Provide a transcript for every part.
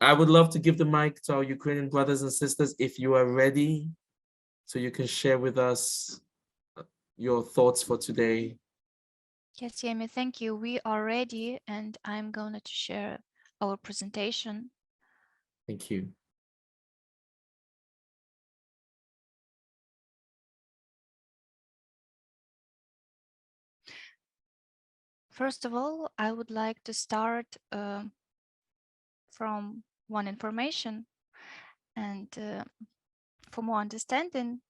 I would love to give the mic to our Ukrainian brothers and sisters if you are ready, so you can share with us your thoughts for today. Yes, Yemi, thank you. We are ready, and I'm going to share our presentation. Thank you. First of all, I would like to start from one information, and for more understanding,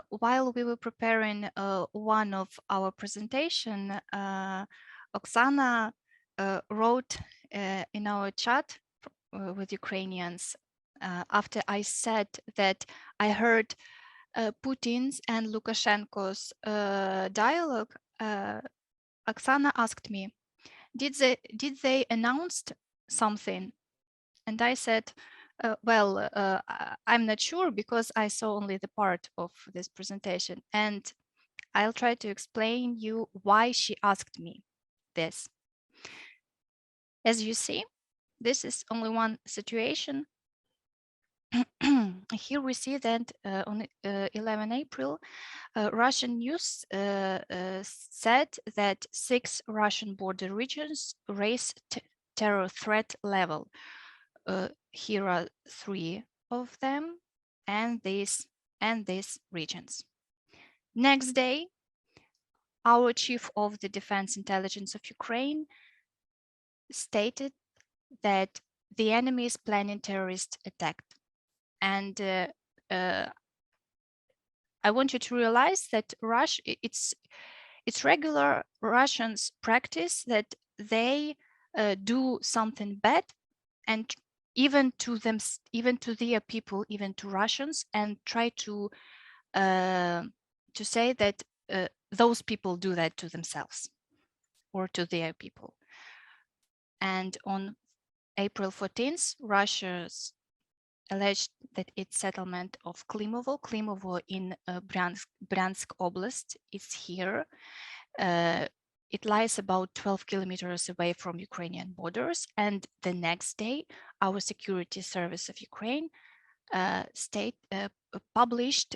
while we were preparing one of our presentation, Oksana wrote in our chat with Ukrainians after I said that I heard Putin's and Lukashenko's dialogue. Oksana asked me, did they announce something? And I said, well, I'm not sure because I saw only the part of this presentation, and I'll try to explain you why she asked me this. As you see, this is only one situation. Here we see that on 11 April, Russian news said that 6 Russian border regions raise terror threat level. Here are 3 of them, and these regions. Next day, our chief of the Defense Intelligence of Ukraine stated that the enemy is planning terrorist attack. And I want you to realize that it's regular Russians practice that they do something bad, and even to their people, even to Russians, and try to say that those people do that to themselves or to their people. And on April 14th, Russia's alleged that its settlement of Klimovo in Bryansk Oblast is here. It lies about 12 kilometers away from Ukrainian borders. And the next day, our security service of Ukraine published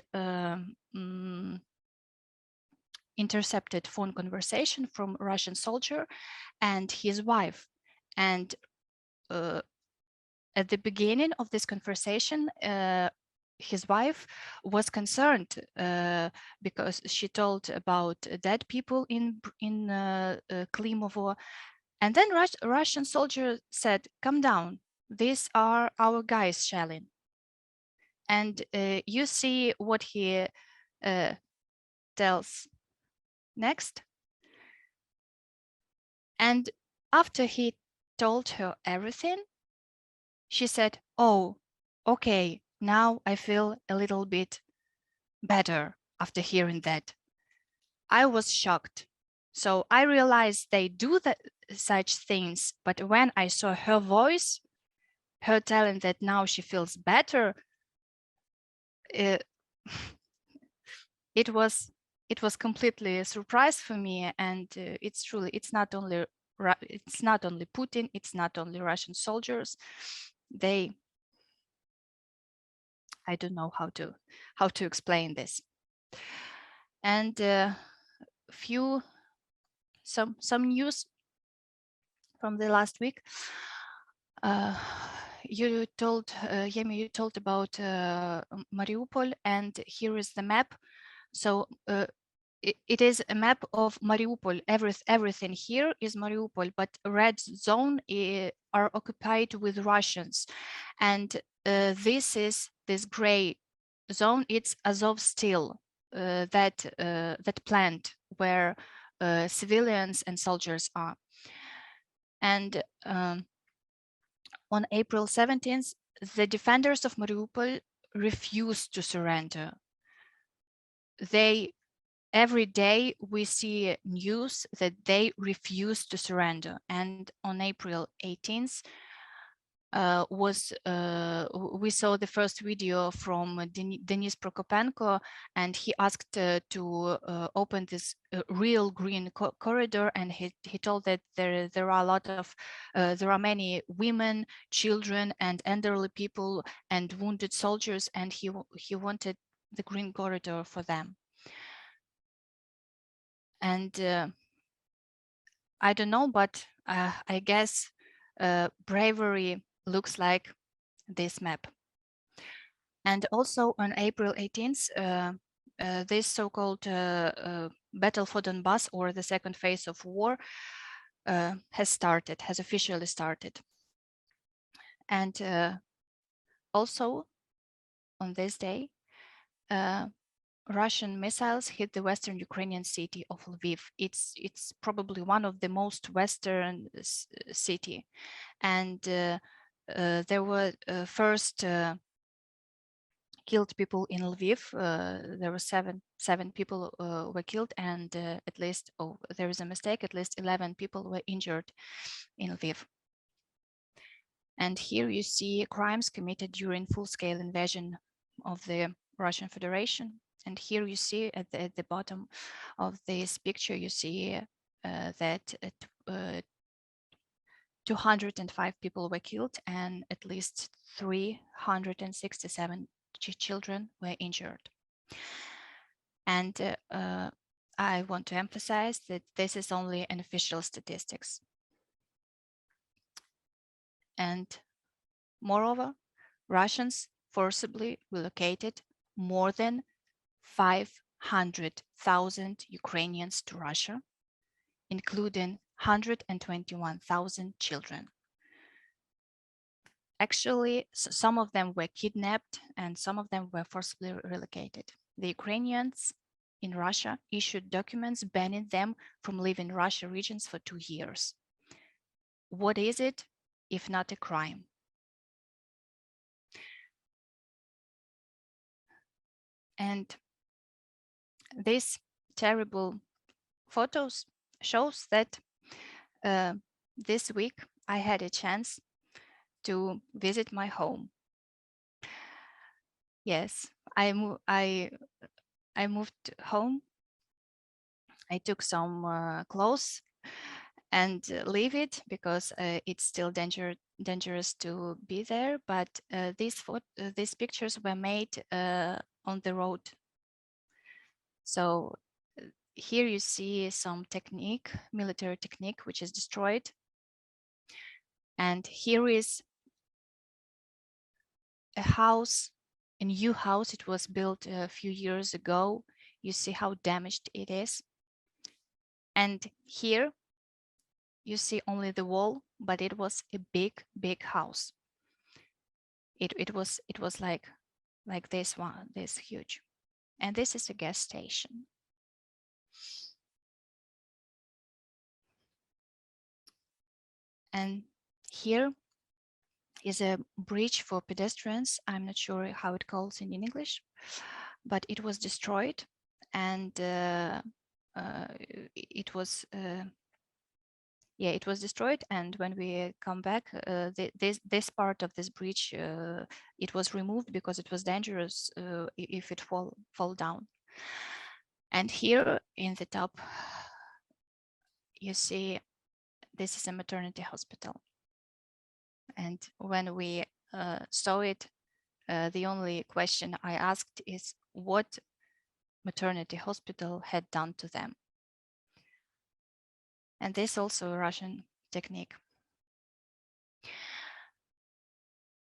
intercepted phone conversation from Russian soldier and his wife. And at the beginning of this conversation, his wife was concerned because she told about dead people in Klimovo. And then Russian soldier said, "Come down, these are our guys shelling." And you see what he tells next. And after he told her everything, she said, "Oh, okay, now I feel a little bit better after hearing that." I was shocked. So I realized they do such things, but when I saw her voice, her telling that now she feels better, it was completely a surprise for me. And it's not only Putin, it's not only Russian soldiers. I don't know how to explain this. And some news from the last week. You told Yemi, you told about Mariupol, and here is the map. So it is a map of Mariupol. Everything here is Mariupol, but red zone are occupied with Russians, and this gray zone. It's Azovstal, that plant where civilians and soldiers are. And on April 17th, the defenders of Mariupol refused to surrender. Every day we see news that they refuse to surrender. And on April 18th, we saw the first video from Denis Prokopenko, and he asked to open this real green corridor, and he told that there are a lot of there are many women, children, and elderly people and wounded soldiers, and he wanted the green corridor for them. And I don't know, but I guess bravery looks like this map. And also on April 18th, this so-called battle for Donbass, or the second phase of war, has officially started. And also on this day, Russian missiles hit the western Ukrainian city of Lviv. It's probably one of the most western city, and there were first killed people in Lviv. There were seven people were killed, and at least, oh, there is a mistake, at least 11 people were injured in Lviv. And here you see crimes committed during full-scale invasion of the Russian Federation. And here you see at the bottom of this picture, you see that 205 people were killed and at least 367 children were injured. And I want to emphasize that this is only an official statistics. And moreover, Russians forcibly relocated more than 500,000 Ukrainians to Russia, including 121,000 children. Actually, some of them were kidnapped and some of them were forcibly relocated. The Ukrainians in Russia issued documents banning them from leaving Russia regions for 2 years. What is it if not a crime? And this terrible photos shows that this week I had a chance to visit my home. Yes, I moved home. I took some clothes and leave it because it's still dangerous to be there. But these pictures were made on the road. So here you see some technique, military technique, which is destroyed. And here is a house, a new house. It was built a few years ago. You see how damaged it is. And here you see only the wall, but it was a big house. It was like this one, this huge. And this is a gas station. And here is a bridge for pedestrians. I'm not sure how it calls in English, but it was destroyed, and it was destroyed. And when we come back, this part of this bridge, it was removed because it was dangerous if it fall down. And here in the top, you see this is a maternity hospital. And when we saw it, the only question I asked is what maternity hospital had done to them. And this also a Russian technique.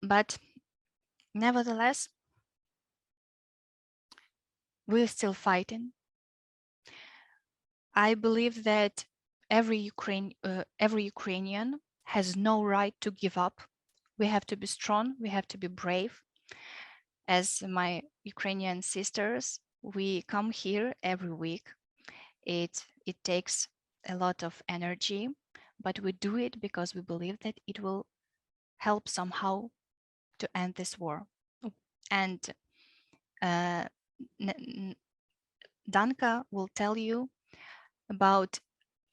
But nevertheless, we're still fighting. I believe that every Ukrainian has no right to give up. We have to be strong, we have to be brave. As my Ukrainian sisters, we come here every week. It takes a lot of energy, but we do it because we believe that it will help somehow to end this war. And Danka will tell you about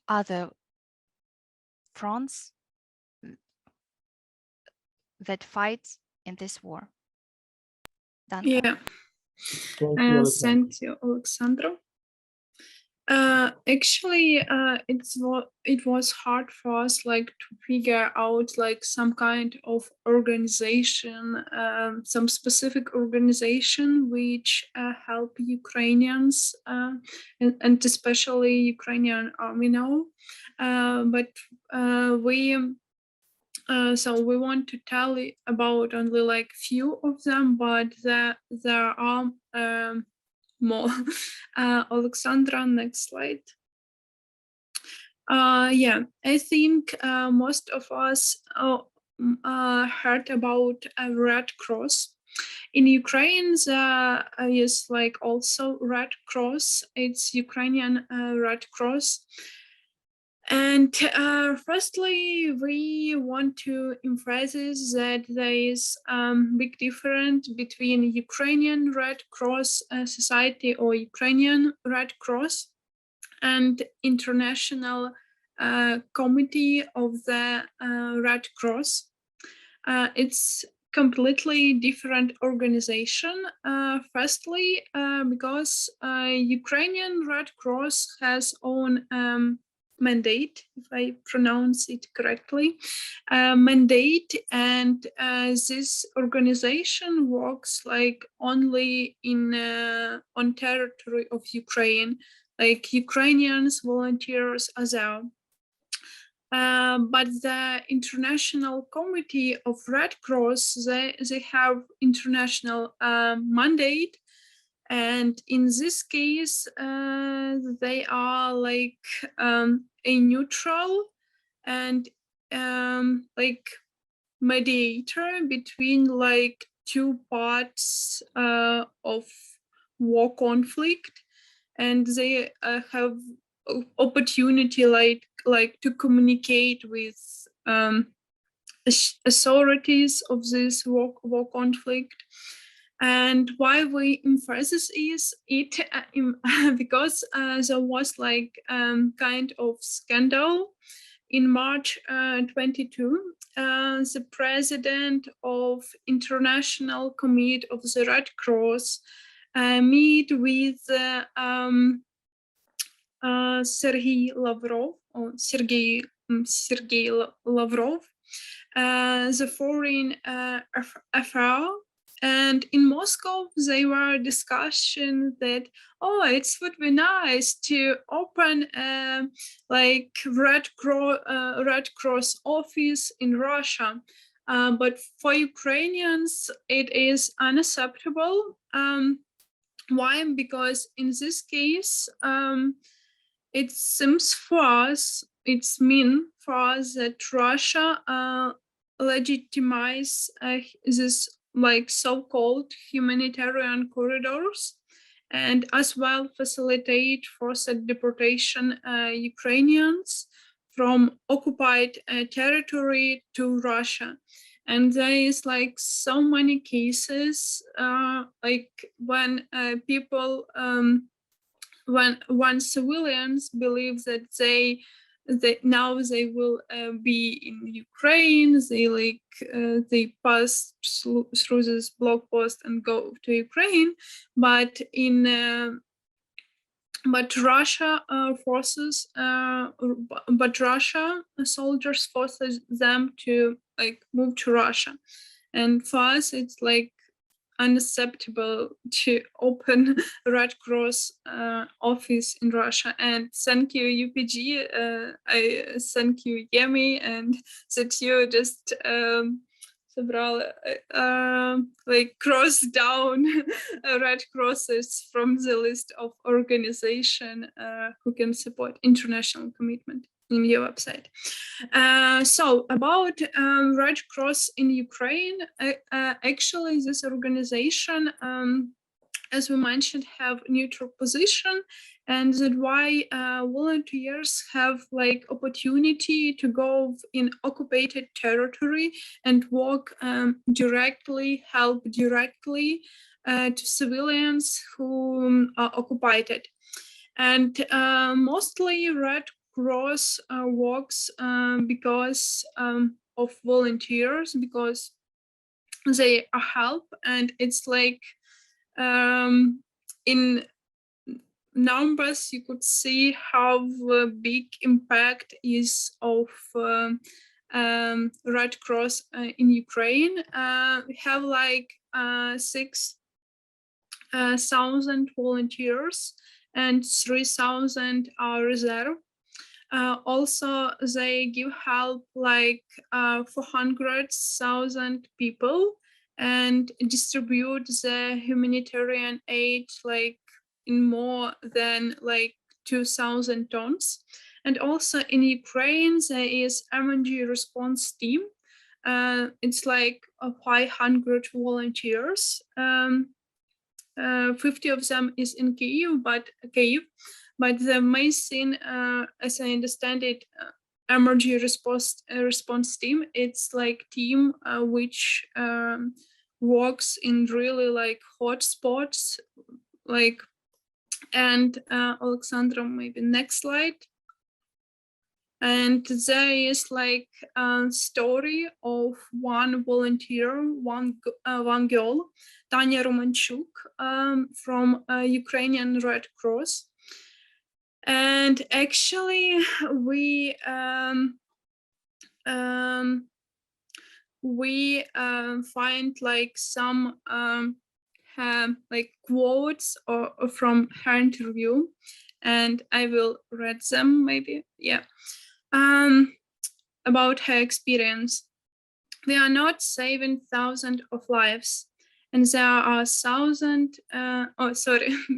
other fronts that fights in this war. Danke. Yeah. Thank you, Alexandra. Thank you, Alexandra. Actually, it was hard for us like to figure out like some kind of organization, some specific organization which help Ukrainians and especially Ukrainian army now. But so we want to tell about only like few of them, but there are more. Alexandra, next slide. Yeah, I think most of us heard about a Red Cross. In Ukraine, there is like also Red Cross. It's Ukrainian Red Cross. And firstly, we want to emphasize that there is big difference between Ukrainian Red Cross Society or Ukrainian Red Cross and International Committee of the Red Cross. It's completely different organization. Firstly, because Ukrainian Red Cross has own mandate, if I pronounce it correctly, mandate, and this organization works like only in on territory of Ukraine, like Ukrainians volunteers are there. But the International Committee of Red Cross, they have international mandate. And in this case, they are like a neutral and like mediator between like two parts of war conflict, and they have opportunity like to communicate with authorities of this war conflict. And why we emphasize is it because there was like kind of scandal in March 22. The president of International Committee of the Red Cross meet with Sergei Lavrov, the foreign affair. And in Moscow, they were discussing that, oh, it would be nice to open like Red Cross office in Russia. But for Ukrainians, it is unacceptable. Why? Because in this case, it seems for us, it's mean for us that Russia legitimize this like so-called humanitarian corridors, and as well facilitate forced deportation Ukrainians from occupied territory to Russia. And there is like so many cases like when people when civilians believe that they now they will be in Ukraine, they pass through this blog post and go to Ukraine, but but Russia forces but Russia soldiers forces them to like move to Russia, and for us it's like unacceptable to open Red Cross office in Russia. And thank you UPG, I thank you Yemi, and that you just like cross down Red Crosses from the list of organization who can support international commitment in your website. So about Red Cross in Ukraine, actually this organization, as we mentioned, have neutral position, and that's why volunteers have like opportunity to go in occupied territory and work directly, help directly to civilians who are occupied. And mostly Red Cross works because of volunteers, because they help, and it's like in numbers you could see how big impact is of Red Cross in Ukraine. We have like 6,000 volunteers and 3,000 are reserve. Also, they give help like 400,000 people and distribute the humanitarian aid like in more than like 2,000 tons. And also in Ukraine, there is emergency response team. It's like 500 volunteers. 50 of them is in Kyiv, but the main thing, as I understand it, emergency response team, it's like team which works in really like hot spots, like, and Alexandra, maybe next slide. And there is like a story of one volunteer, one girl, Tanya Romanchuk, from Ukrainian Red Cross. And actually, we find like some like quotes or from her interview, and I will read them maybe. Yeah. About her experience. We are not saving thousands of lives, and there are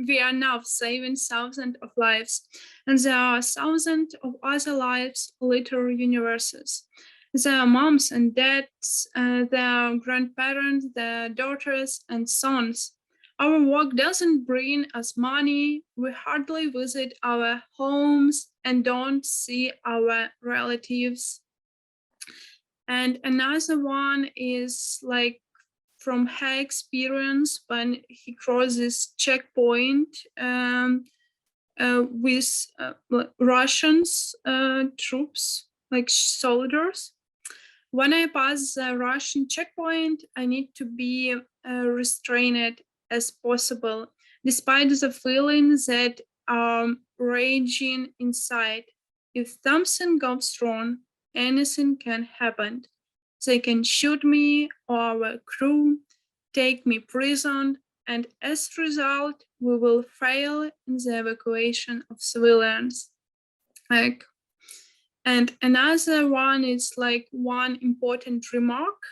we are now saving thousands of lives, and there are thousands of other lives, little universes. There are moms and dads, their grandparents, their daughters and sons. Our work doesn't bring us money. We hardly visit our homes and don't see our relatives. And another one is like from her experience when he crosses checkpoint with Russians troops, like soldiers. When I pass the Russian checkpoint, I need to be restrained as possible, despite the feelings that are raging inside. If something goes wrong, anything can happen. They can shoot me or our crew, take me prison, and as a result, we will fail in the evacuation of civilians. Like, and another one is like one important remark.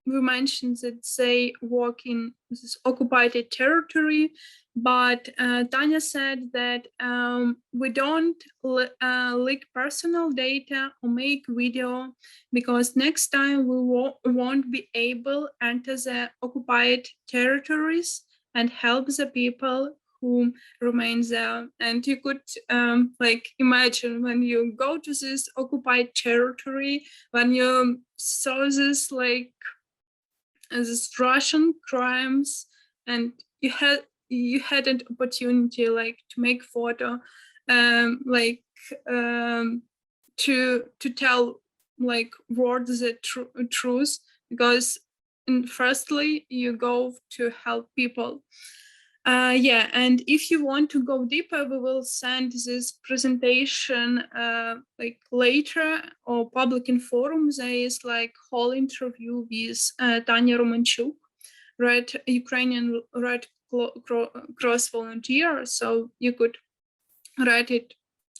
We mentioned that they work in this occupied territory, but Tanya said that we don't leak personal data or make video because next time we won't be able to enter the occupied territories and help the people who remain there. And you could like imagine when you go to this occupied territory, when you saw this like this Russian crimes, and you had an opportunity like to make photo, to tell like what the truth, because firstly you go to help people. Yeah, and if you want to go deeper, we will send this presentation like later or public in forum. There is like whole interview with Tanya Romanchuk, Ukrainian Red Cross volunteer. So you could read it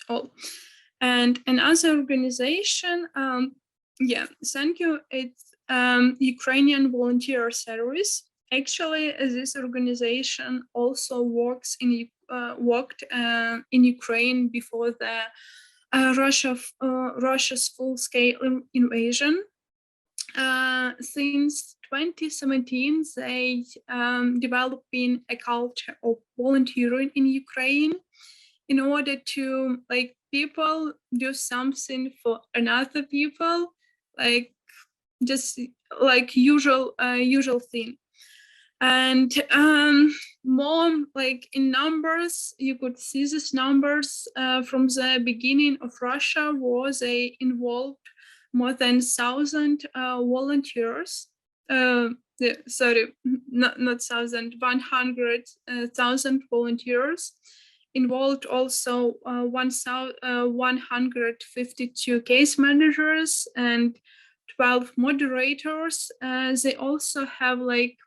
all. And another organization, yeah, thank you. It's Ukrainian Volunteer Service. Actually, this organization also worked in Ukraine before the Russia's full-scale invasion. Since 2017, they developing a culture of volunteering in Ukraine in order to like people do something for another people, like just like usual thing. And more like in numbers, you could see these numbers from the beginning of Russia was they involved more than 1,000 volunteers. yeah, sorry, not thousand, 100,000 volunteers. Involved also 152 case managers and 12 moderators. They also have like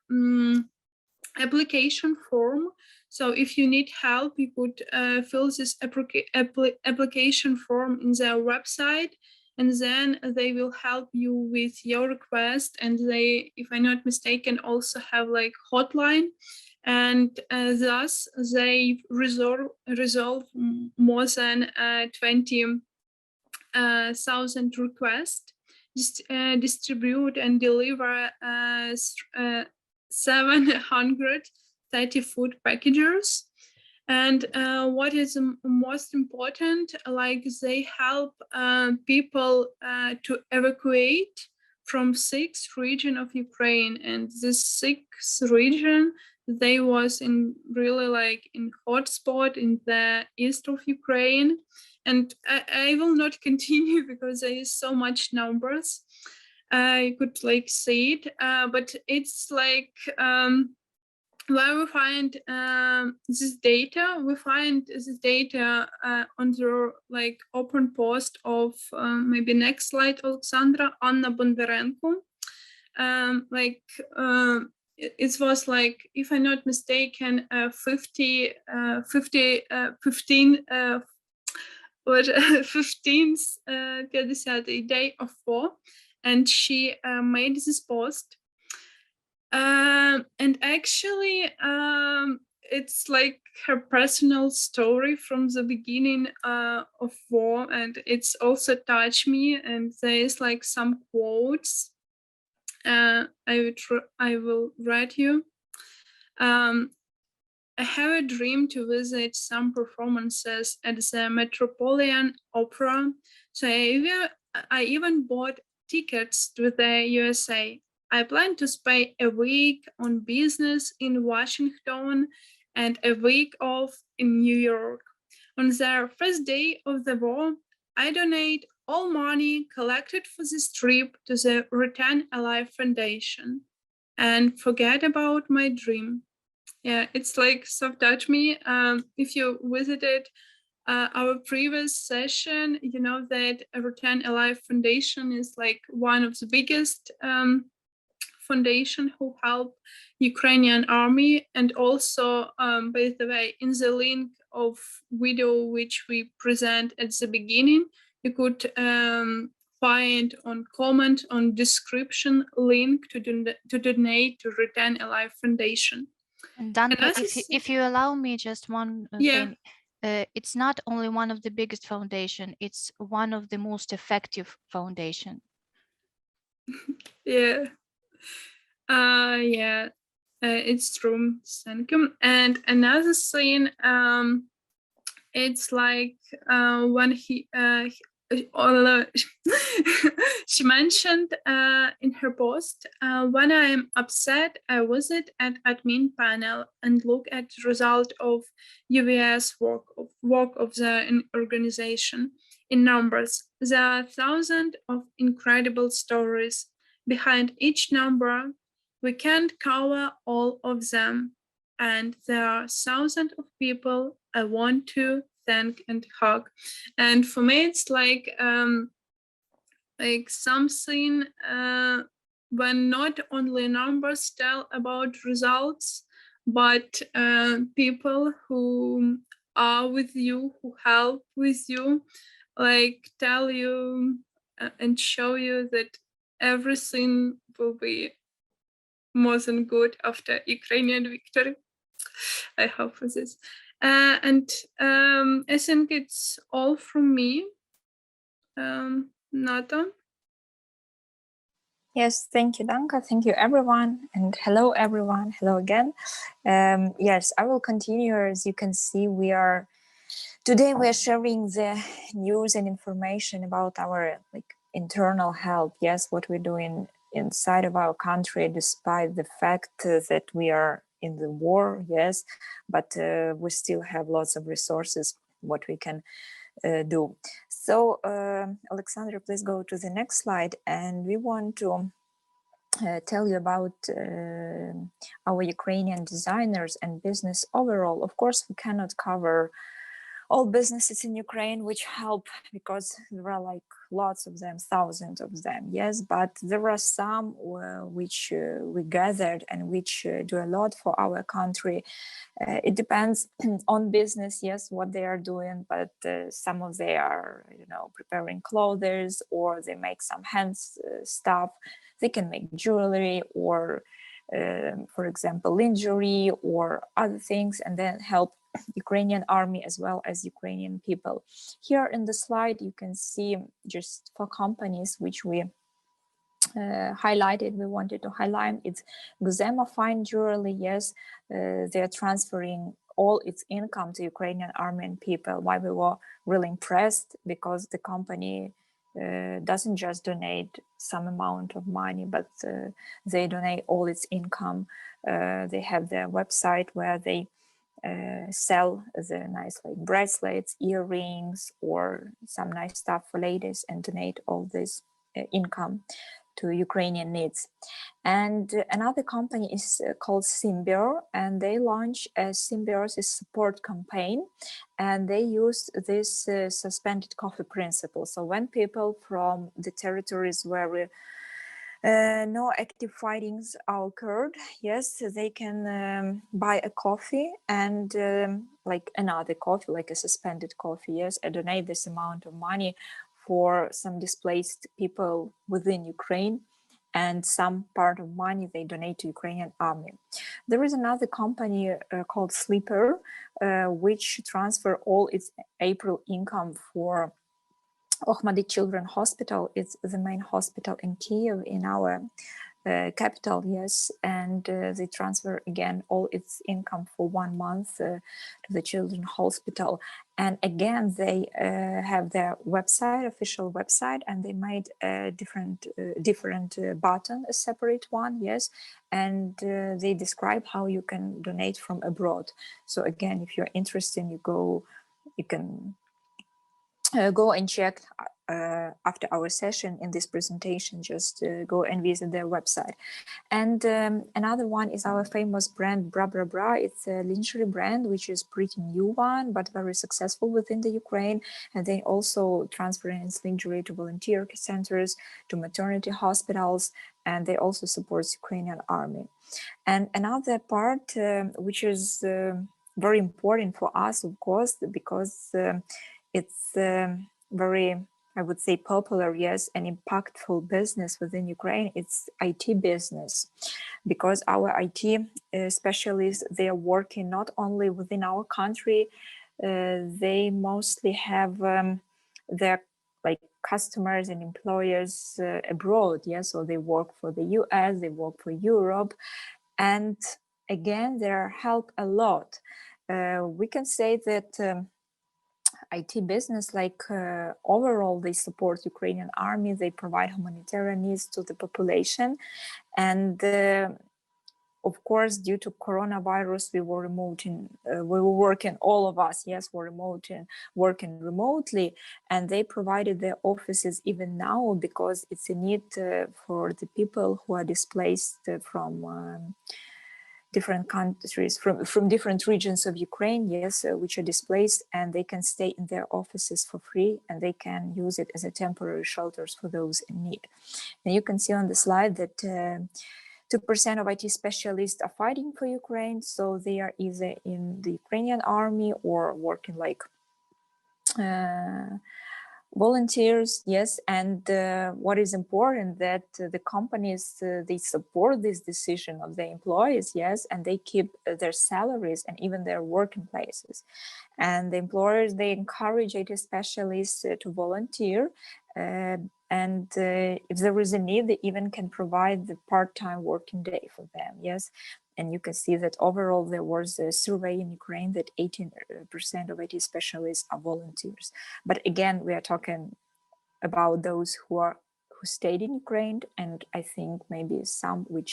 application form. So if you need help, you could fill this application form in their website, and then they will help you with your request. And they, if I'm not mistaken, also have like hotline, and thus they resolve more than 20,000 requests, distribute and deliver 730 food packages. And what is most important, like they help people to evacuate from 6th region of Ukraine. And this 6th region, they was in really like in hotspot in the east of Ukraine. And I will not continue because there is so much numbers. I could like say it, but it's like where we find this data. We find this data on the like open post of maybe next slide, Alexandra, Anna Bondarenko. It was like, if I'm not mistaken, 15th day of war, and she made this post. And actually, it's like her personal story from the beginning of war, and it's also touched me. And there's like some quotes I will write you. I have a dream to visit some performances at the Metropolitan Opera. So I even bought tickets to the USA. I plan to spend a week on business in Washington and a week off in New York. On the first day of the war, I donate all money collected for this trip to the Return Alive Foundation and forget about my dream. Yeah, it's like so touch me. If you visited our previous session, you know that Return Alive Foundation is like one of the biggest foundation who help Ukrainian army. And also, by the way, in the link of video which we present at the beginning, you could find on comment on description link to donate to Return Alive Foundation. And Danka, if you allow me just one thing, it's not only one of the biggest foundation, it's one of the most effective foundation. Yeah. It's true. Thank you. And another thing, it's like when she mentioned in her post, when I am upset, I visit an admin panel and look at the result of UVS work of the organization. In numbers, there are thousands of incredible stories. Behind each number, we can't cover all of them, and there are thousands of people I want to thank and hug. And for me, it's like something when not only numbers tell about results, but people who are with you, who help with you, like tell you and show you that everything will be more than good after Ukrainian victory. I hope for this. And I think it's all from me. Nata? Yes, thank you, Danka. Thank you, everyone. And hello, everyone. Hello again. Yes, I will continue. As you can see, today we are sharing the news and information about our internal help. Yes, what we're doing inside of our country, despite the fact that we are in the war. Yes, but we still have lots of resources, what we can do. So, Alexandra, please go to the next slide. And we want to tell you about our Ukrainian designers and business overall. Of course, we cannot cover all businesses in Ukraine which help, because there are like lots of them, thousands of them, yes, but there are some which we gathered and which do a lot for our country. It depends on business, yes, what they are doing, but some of they are, you know, preparing clothes, or they make some hands stuff. They can make jewelry, or for example, lingerie or other things, and then help Ukrainian army as well as Ukrainian people. Here in the slide, you can see just 4 companies which we highlighted. We wanted to highlight it's Guzema Fine Jewelry. Yes, they're transferring all its income to Ukrainian army and people. Why we were really impressed, because the company doesn't just donate some amount of money, but they donate all its income. They have their website where they sell the nice like bracelets, earrings, or some nice stuff for ladies, and donate all this income to Ukrainian needs. And another company is called Symbior, and they launch a symbiosis support campaign, and they use this suspended coffee principle. So when people from the territories where no active fightings occurred, yes, they can buy a coffee and like another coffee, like a suspended coffee, yes, and donate this amount of money for some displaced people within Ukraine, and some part of money they donate to Ukrainian army. There is another company called Sleeper, which transfer all its April income for Ohmady Children Hospital. It's the main hospital in Kiev, in our capital, yes, and they transfer again all its income for 1 month to the Children's Hospital. And again, they have their website, official website, and they made a different button, a separate one, yes, and they describe how you can donate from abroad. So again, if you're interested, you can go and check after our session in this presentation, just go and visit their website. And another one is our famous brand Bra Bra Bra. It's a lingerie brand, which is pretty new one, but very successful within the Ukraine. And they also transferring its lingerie to volunteer centers, to maternity hospitals, and they also support Ukrainian army. And another part, which is very important for us, of course, because it's very, I would say, popular, yes, and impactful business within Ukraine. It's IT business, because our IT specialists, they are working not only within our country, they mostly have their like customers and employers abroad, yes, so they work for the US, they work for Europe, and again, they help a lot. We can say that IT business, like overall, they support Ukrainian army, they provide humanitarian needs to the population. And of course, due to coronavirus, we were working, all of us, yes, were working remotely, and they provided their offices even now, because it's a need for the people who are displaced from different countries, from different regions of Ukraine, yes, which are displaced, and they can stay in their offices for free, and they can use it as a temporary shelters for those in need. And you can see on the slide that 2% of IT specialists are fighting for Ukraine, so they are either in the Ukrainian army or working like volunteers, yes, and what is important that the companies, they support this decision of the employees, yes, and they keep their salaries and even their working places. And the employers, they encourage IT specialists to volunteer, and if there is a need, they even can provide the part-time working day for them, yes. And you can see that overall there was a survey in Ukraine that 18% of IT specialists are volunteers. But again, we are talking about those who stayed in Ukraine, and I think maybe some which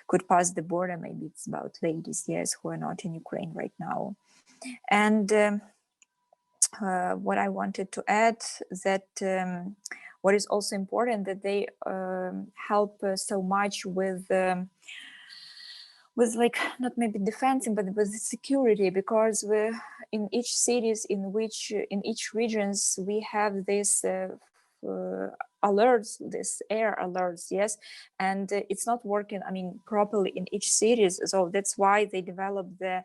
could pass the border. Maybe it's about ladies, yes, who are not in Ukraine right now. And what I wanted to add that what is also important, that they help so much with like, not maybe defending, but with security, because we in each cities, in each regions, we have this alerts, this air alerts, yes, and it's not working, I mean, properly in each cities. So that's why they developed the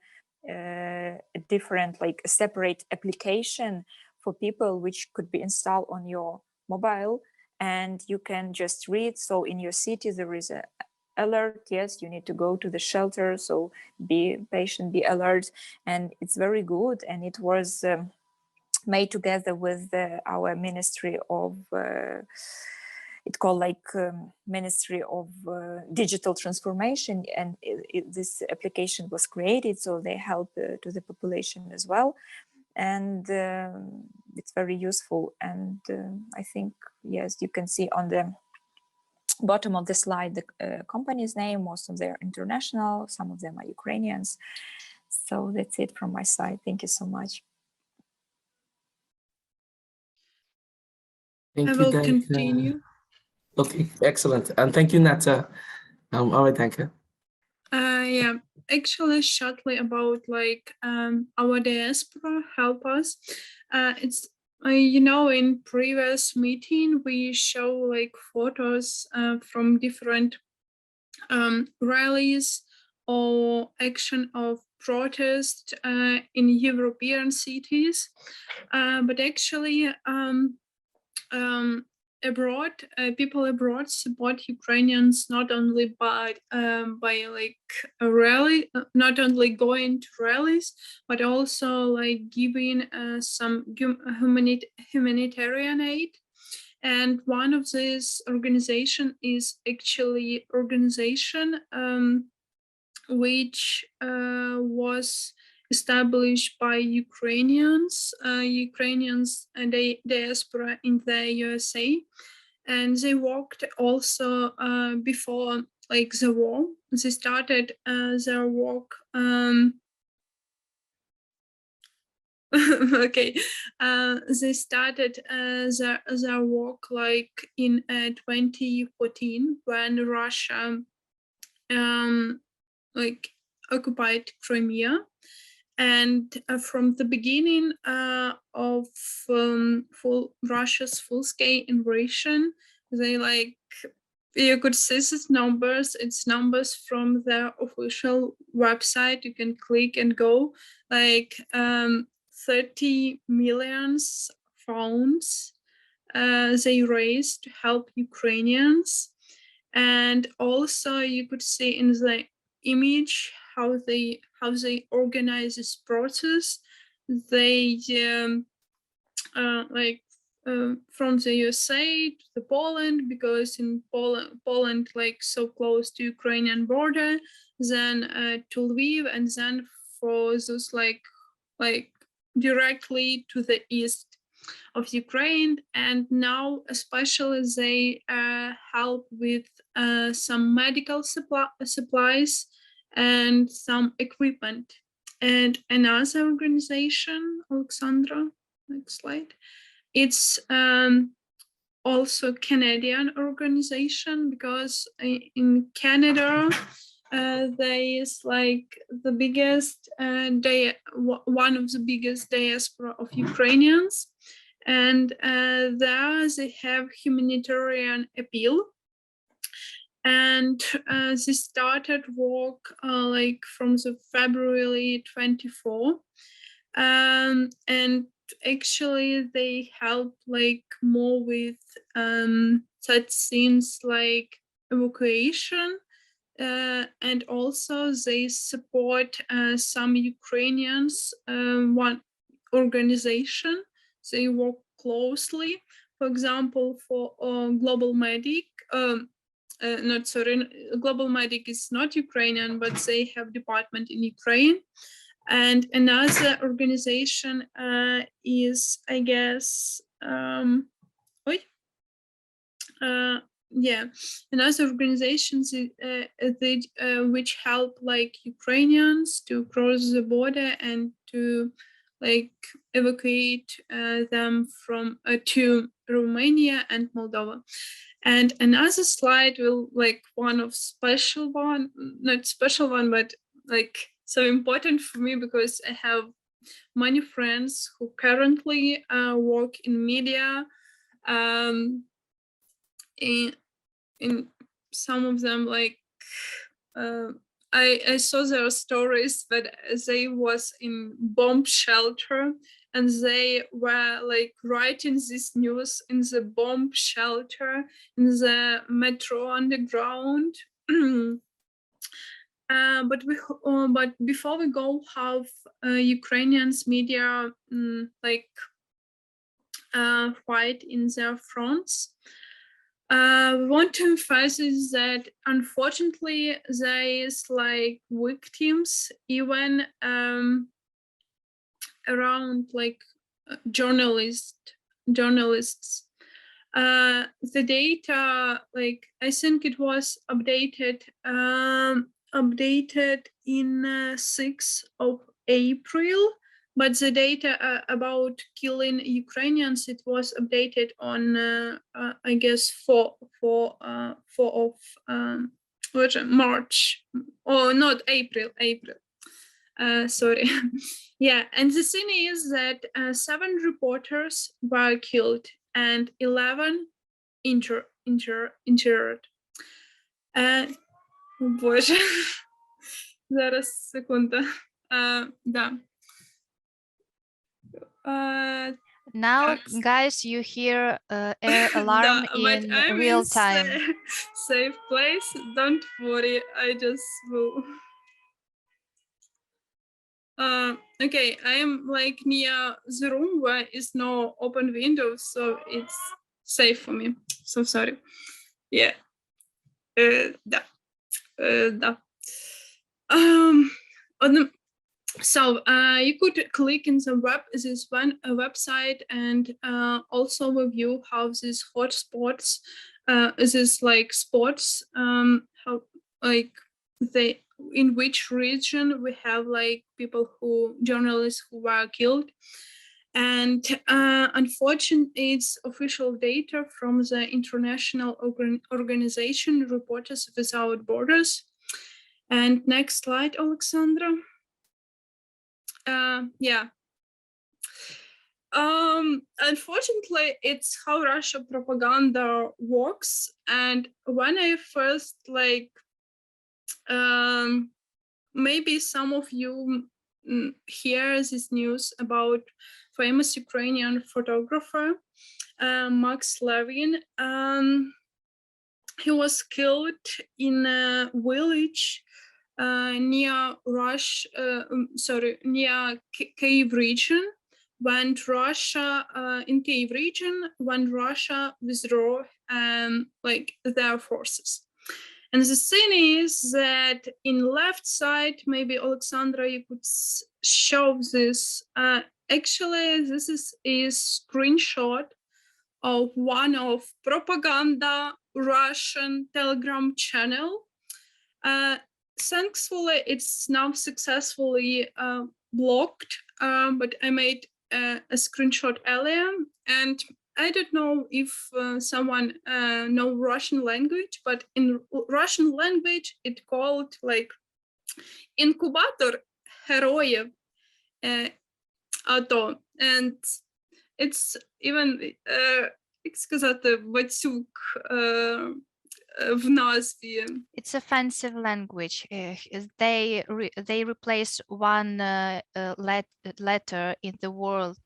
different, like, a separate application for people, which could be installed on your mobile, and you can just read. So in your city there is a alert, yes, you need to go to the shelter, so be patient, be alert, and it's very good. And it was made together with our Ministry of it's called like Ministry of Digital Transformation, and this application was created, so they help to the population as well, and it's very useful. And I think, yes, you can see on the bottom of the slide the company's name. Most of them are international, some of them are Ukrainians. So that's it from my side. Thank you so much. Thank I you, will Danka. continue. Okay, excellent. And thank you, Nata. All right, Danka. Yeah, actually, shortly about like our diaspora help us. It's you know, in previous meeting we show like photos from different rallies or action of protest in European cities, but actually abroad, people abroad support Ukrainians not only by like a rally, not only going to rallies, but also like giving some humanitarian aid. And one of these organization is actually organization which was established by Ukrainians and diaspora in the USA, and they worked also before like the war. They started their work. Okay, they started their work like in 2014 when Russia like occupied Crimea, and from the beginning of Russia's full-scale invasion, they like, you could see these numbers. It's numbers from their official website. You can click and go, like 30 million pounds they raised to help Ukrainians. And also you could see in the image how they organize this process. They from the USA to the Poland, because in Poland like so close to Ukrainian border, then to Lviv, and then for those like directly to the east of Ukraine. And now especially they help with some medical supplies and some equipment. And another organization, Alexandra, next slide, it's also Canadian organization, because in Canada there is like the biggest one of the biggest diaspora of Ukrainians, and there they have humanitarian appeal, and they started work like from the February 24, and actually they help like more with such things like evacuation, and also they support some Ukrainians, one organization. They work closely, for example, for Global Medic. Global Medic is not Ukrainian, but they have department in Ukraine. And another organization is, I guess, another organizations which help like Ukrainians to cross the border and to like evacuate them from to Romania and Moldova. And another slide will like one of special one, not special one, but like so important for me because I have many friends who currently work in media. In some of them, like I saw their stories that they was in bomb shelter and they were like writing this news in the bomb shelter in the metro underground. But before we go, have Ukrainians media like fight in their fronts. We want to emphasize that unfortunately there is like victims even around like journalists. The data, like I think it was updated in 6th of April, but the data about killing Ukrainians, it was updated on I guess 4 of March, or not April. Sorry. Yeah, and the thing is that 7 reporters were killed and 11 injured. Боже, зараз секунда. Да. Now, Thanks. guys, you hear air alarm Да, but in I'm real in time. safe place. Don't worry, I just will. Okay, I am like near the room where is no open windows, so it's safe for me. So sorry. Yeah. Да. Да. So you could click in the this one website and also review how these hotspots, this like spots, how like they in which region we have like journalists who were killed. And unfortunately, it's official data from the international organization Reporters Without Borders. And next slide, Alexandra. Yeah. Unfortunately, it's how Russia propaganda works. And when I first like, maybe some of you hear this news about famous Ukrainian photographer, Max Levin. He was killed in a village near near Kyiv region when Russia withdrew like their forces. And the thing is that in left side, maybe Alexandra, you could show this. Actually, this is a screenshot of one of propaganda Russian Telegram channel. Thankfully, it's now successfully blocked, but I made a screenshot earlier, and I don't know if someone know Russian language, but in Russian language, it called like incubator heroev ATO, and it's even як сказати, Вацюк в назві. It's offensive language. They replace one letter in the word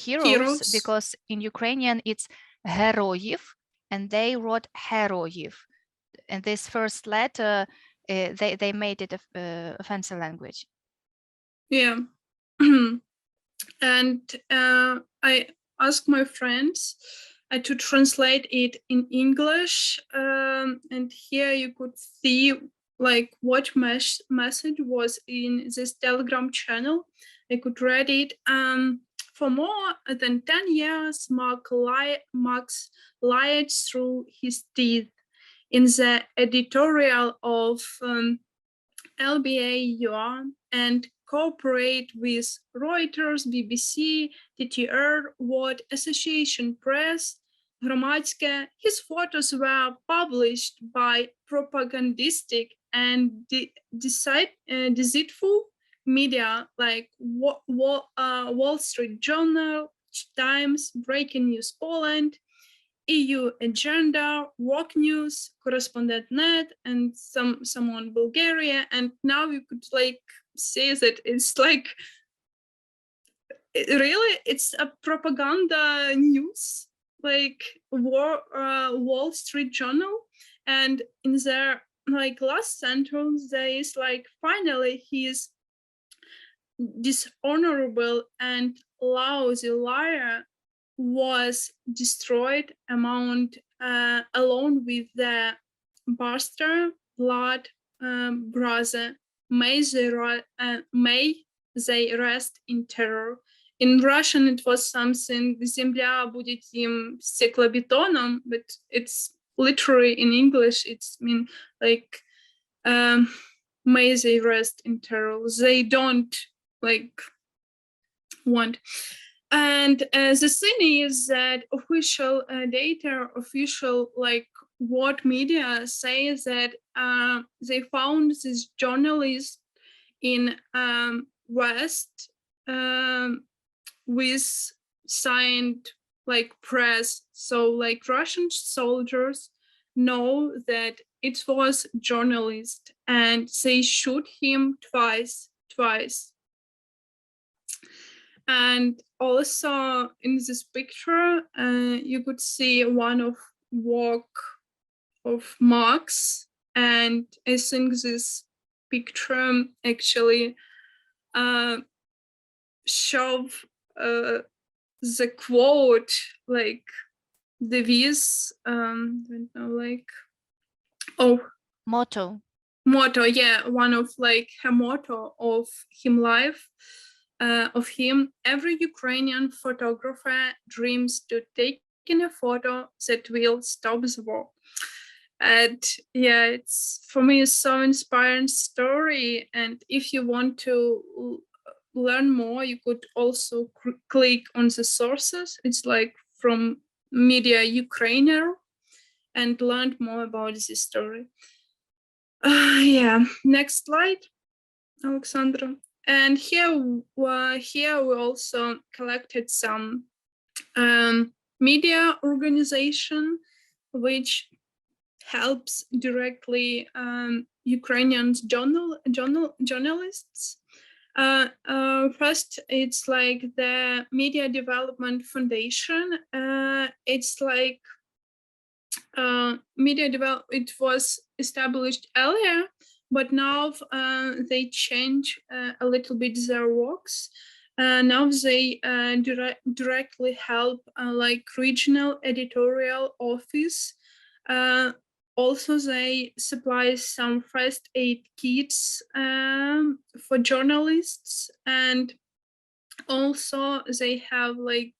heroes, because in Ukrainian it's Heroїв, and they wrote Heroїв, and this first letter they made it offensive language. Yeah. And I asked my friends to translate it in English, and here you could see like what message was in this Telegram channel. I could read it. For more than 10 years, Max lied through his teeth. In the editorial of LBA UR and cooperate with Reuters, BBC, TTR, World Association Press, Громадське. His photos were published by propagandistic and deceitful media like Wall Street Journal, Times, Breaking News Poland, EU Agenda, Work News, Correspondent.net, and some on Bulgaria. And now you could like say that it's like really it's a propaganda news, like Wall Street Journal, and in their like last sentence there is like finally he is dishonorable and lousy liar was destroyed along with the bastard blood brother. May they rest in terror. In Russian, it was something "Земля будет им стеклобетоном," but it's literally in English. It's mean like may they rest in terror. They don't like want. And the thing is that official data, official like what media say that they found this journalist in West with signed like press. So like Russian soldiers know that it was journalist and they shoot him twice. And also in this picture, you could see one of work of Marx, and I think this picture actually shows the quote, like device, don't know, like Motto. Yeah, one of like her motto of him life. Of him, every Ukrainian photographer dreams to take in a photo that will stop the war. And yeah, it's for me a so inspiring story. And if you want to learn more, you could also click on the sources. It's like from Media Ukrainer, and learn more about this story. Yeah, next slide, Alexandra. And here we also collected some media organization which helps directly Ukrainian journalists. First, it's like the Media Development Foundation. It's like it was established earlier, but now they change a little bit their works. Now they directly help like regional editorial office. Also, they supply some first aid kits for journalists, and also they have like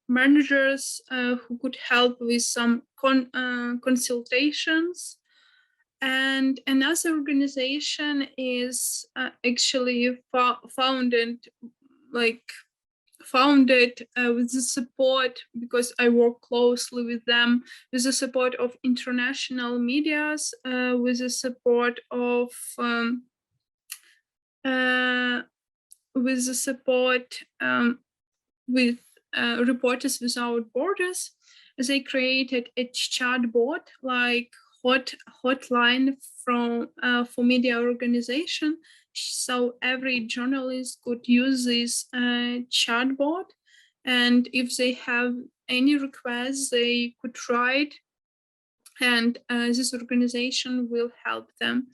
managers who could help with some consultations. And another organization is actually founded with the support, because I work closely with them, with the support of international medias, with the support of with Reporters Without Borders. They created a chatbot like hotline for media organization, so every journalist could use this chatbot, and if they have any requests, they could write, and this organization will help them.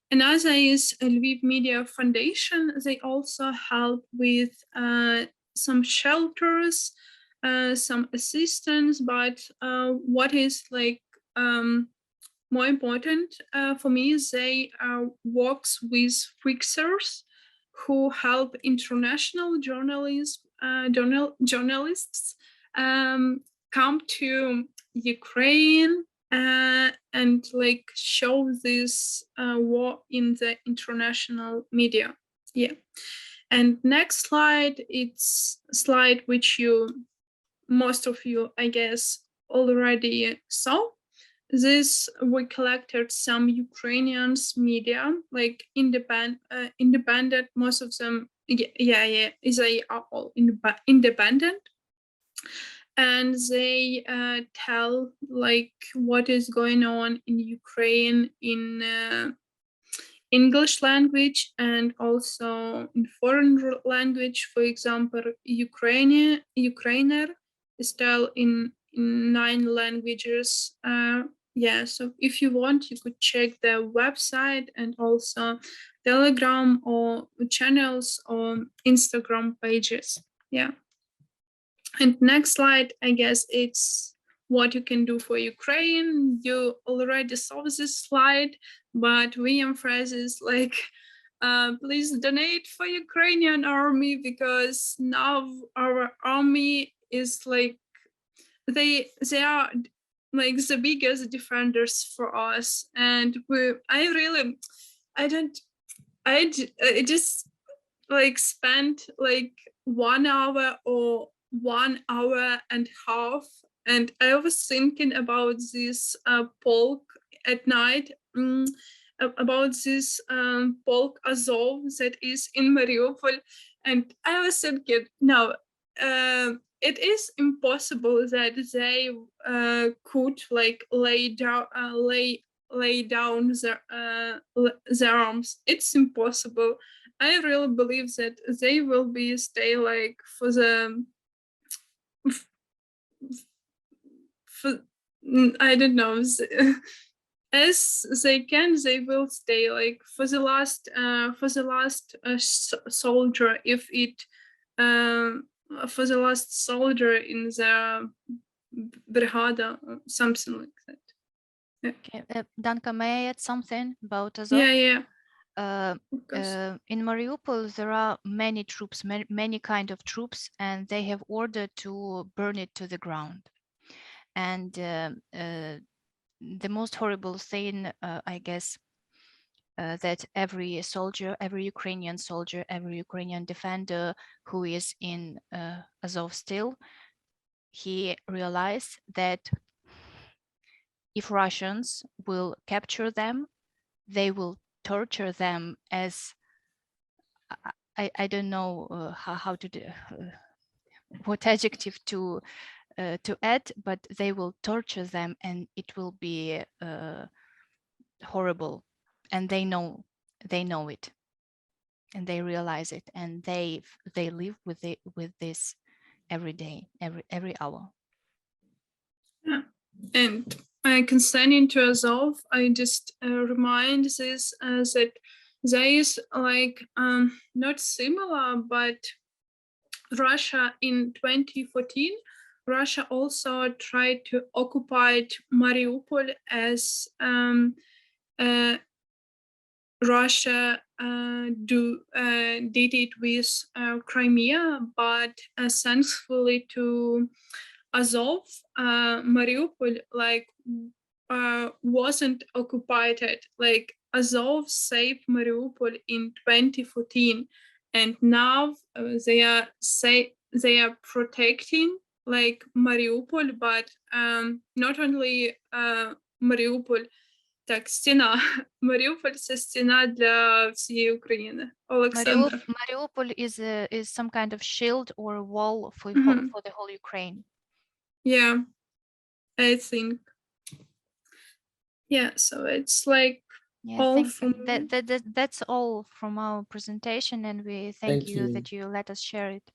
Another is Lviv Media Foundation. They also help with some shelters, some assistance, but what is like more important for me is they works with fixers who help international journalists come to Ukraine and like show this war in the international media. Yeah. And next slide, it's a slide which most of you, I guess, already saw. This we collected some Ukrainians media, like independent. Most of them, they are all independent, and they tell like what is going on in Ukraine in English language and also in foreign language. For example, Ukrainer is tell in 9 languages. So if you want, you could check their website and also Telegram or channels or Instagram pages. Yeah. And next slide, I guess it's what you can do for Ukraine. You already saw this slide, but we emphasize like, please donate for Ukrainian army, because now our army is like, they are like the biggest defenders for us. And I just like spent like 1 hour or 1 hour and a half, and I was thinking about this polk at night, about this polk Azov that is in Mariupol, and I was thinking, no, it is impossible that they could like lay down their arms. It's impossible. I really believe that they will stay like for I don't know, as they can, they will stay like for the last soldier, if it for the last soldier in the brigada, something like that. Okay, Danka, may I add something about Azov? Yeah. In Mariupol, there are many troops, many kind of troops, and they have ordered to burn it to the ground. And the most horrible thing, I guess, that every soldier, every Ukrainian soldier, every Ukrainian defender who is in Azov still, he realized that if Russians will capture them, they will torture them as, I don't know how to do, what adjective to add, but they will torture them, and it will be horrible. And they know it, and they realize it, and they live with this every day, every hour. Yeah. And concerning to Azov, I just remind this that there is like not similar, but Russia in 2014, Russia also tried to occupy Mariupol as Russia did it with Crimea, but thankfully to Azov, Mariupol like wasn't occupied. Like Azov saved Mariupol in 2014, and now they are protecting like Mariupol, but not only Mariupol. Так, стіна. Маріуполь – це стіна для всієї України. Олександр. Mariupol is some kind of shield or wall for the whole Ukraine. Yeah, I think. Yeah, so it's like all from that's all from our presentation, and we thank you that you let us share it.